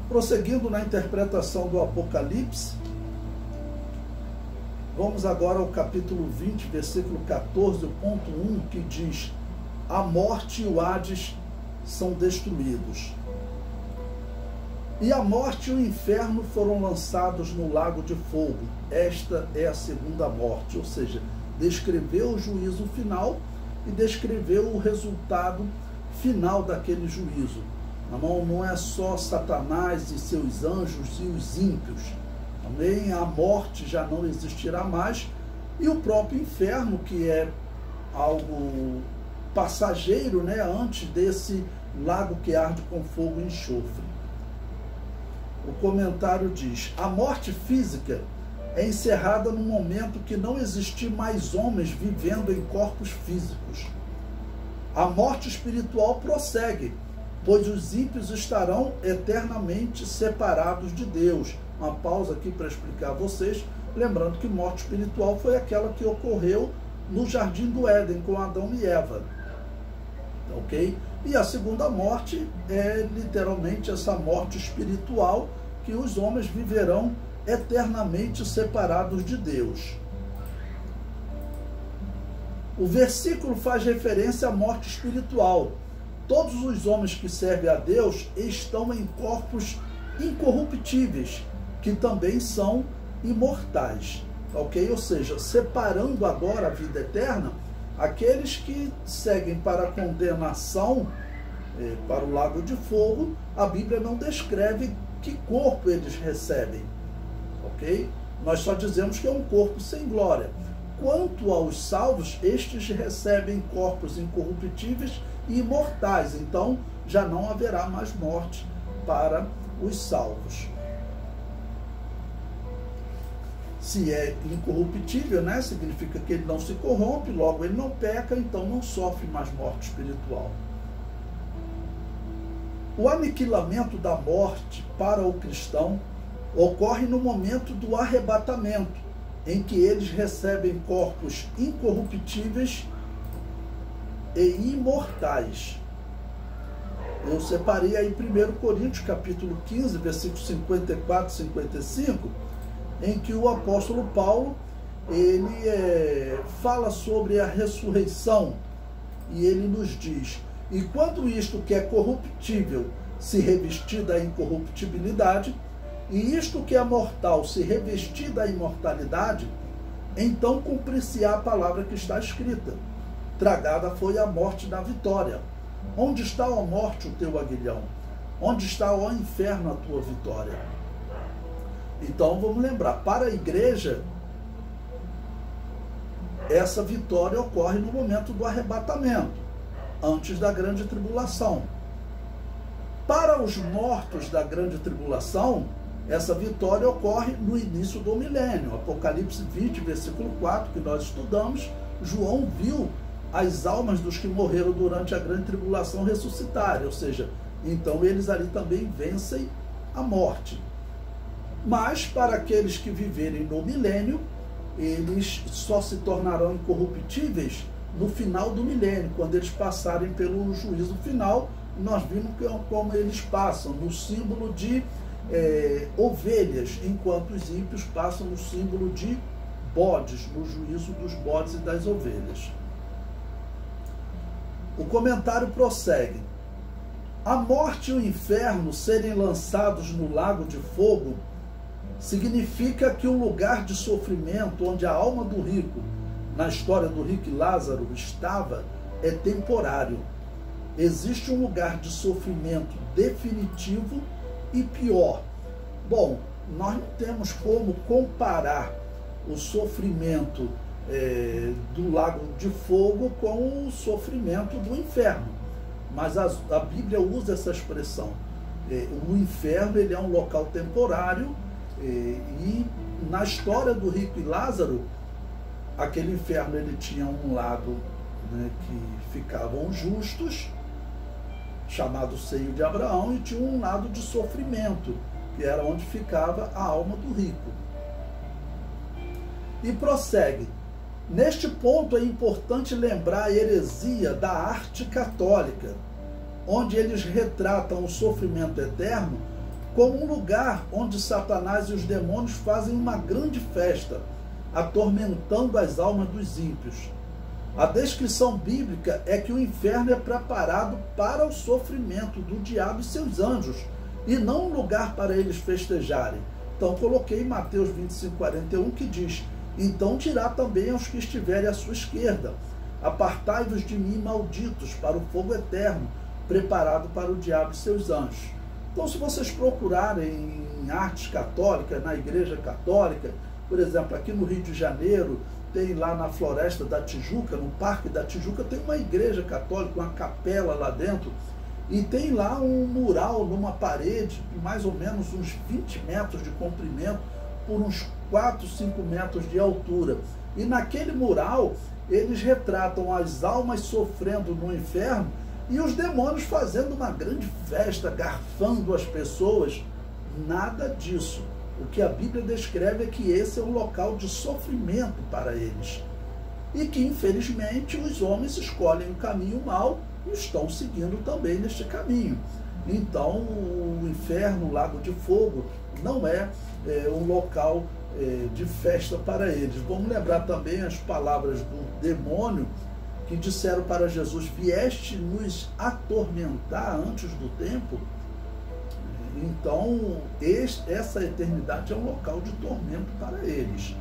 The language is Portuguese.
Prosseguindo na interpretação do Apocalipse, vamos agora ao capítulo 20, versículo 14, ponto 1, que diz: a morte e o Hades são destruídos. E a morte e o inferno foram lançados no lago de fogo. Esta é a segunda morte, ou seja, descreveu o juízo final e descreveu o resultado final daquele juízo. Não é só Satanás e seus anjos e os ímpios. Também a morte já não existirá mais, e o próprio inferno, que é algo passageiro, né, antes desse lago que arde com fogo e enxofre. O comentário diz: a morte física é encerrada no momento que não existir mais homens vivendo em corpos físicos. A morte espiritual prossegue, pois os ímpios estarão eternamente separados de Deus. Uma pausa aqui para explicar a vocês, lembrando que morte espiritual foi aquela que ocorreu no Jardim do Éden com Adão e Eva. Ok? E a segunda morte é literalmente essa morte espiritual, que os homens viverão eternamente separados de Deus. O versículo faz referência à morte espiritual. Todos os homens que servem a Deus estão em corpos incorruptíveis, que também são imortais. Ok? Ou seja, separando agora a vida eterna, aqueles que seguem para a condenação, para o lago de fogo, a Bíblia não descreve que corpo eles recebem. Ok? Nós só dizemos que é um corpo sem glória. Quanto aos salvos, estes recebem corpos incorruptíveis e imortais. Então, já não haverá mais morte para os salvos. Se é incorruptível, né, significa que ele não se corrompe, logo ele não peca, então não sofre mais morte espiritual. O aniquilamento da morte para o cristão ocorre no momento do arrebatamento, em que eles recebem corpos incorruptíveis e imortais. Eu separei aí 1 Coríntios, capítulo 15, versículos 54 e 55, em que o apóstolo Paulo, ele fala sobre a ressurreição, e ele nos diz: e quando isto que é corruptível se revestir da incorruptibilidade, e isto que é mortal se revestir da imortalidade, então cumprir-se-á a palavra que está escrita: tragada foi a morte da vitória. Onde está, ó morte, o teu aguilhão? Onde está, ó inferno, a tua vitória? Então vamos lembrar, para a igreja, essa vitória ocorre no momento do arrebatamento, antes da grande tribulação. Para os mortos da grande tribulação, essa vitória ocorre no início do milênio. Apocalipse 20, versículo 4, que nós estudamos, João viu as almas dos que morreram durante a grande tribulação ressuscitarem, ou seja, então eles ali também vencem a morte. Mas para aqueles que viverem no milênio, eles só se tornarão incorruptíveis no final do milênio, quando eles passarem pelo juízo final. Nós vimos como eles passam no símbolo de ovelhas, enquanto os ímpios passam no símbolo de bodes, no juízo dos bodes e das ovelhas. O comentário prossegue: a morte e o inferno serem lançados no lago de fogo significa que o lugar de sofrimento onde a alma do rico, na história do rico e Lázaro, estava, é temporário. Existe um lugar de sofrimento definitivo e pior. Bom, nós não temos como comparar o sofrimento do lago de fogo com o sofrimento do inferno, mas a Bíblia usa essa expressão. O inferno, ele é um local temporário, e na história do rico e Lázaro, aquele inferno, ele tinha um lado, né, que ficavam justos, chamado seio de Abraão, e tinha um lado de sofrimento, que era onde ficava a alma do rico. E prossegue: neste ponto é importante lembrar a heresia da arte católica, onde eles retratam o sofrimento eterno como um lugar onde Satanás e os demônios fazem uma grande festa, atormentando as almas dos ímpios. A descrição bíblica é que o inferno é preparado para o sofrimento do diabo e seus anjos, e não um lugar para eles festejarem. Então coloquei Mateus 25:41, que diz: então dirá também aos que estiverem à sua esquerda: apartai-vos de mim, malditos, para o fogo eterno, preparado para o diabo e seus anjos. Então, se vocês procurarem em artes católicas, na Igreja Católica, por exemplo, aqui no Rio de Janeiro, tem lá na Floresta da Tijuca, no Parque da Tijuca, tem uma igreja católica, uma capela lá dentro, e tem lá um mural numa parede, de mais ou menos uns 20 metros de comprimento, por uns 4, 5 metros de altura. E naquele mural, eles retratam as almas sofrendo no inferno e os demônios fazendo uma grande festa, garfando as pessoas. Nada disso. O que a Bíblia descreve é que esse é um local de sofrimento para eles. E que, infelizmente, os homens escolhem um caminho mau e estão seguindo também neste caminho. Então, o inferno, o lago de fogo, não é um local de festa para eles. Vamos lembrar também as palavras do demônio que disseram para Jesus: vieste nos atormentar antes do tempo. Então, essa eternidade é um local de tormento para eles.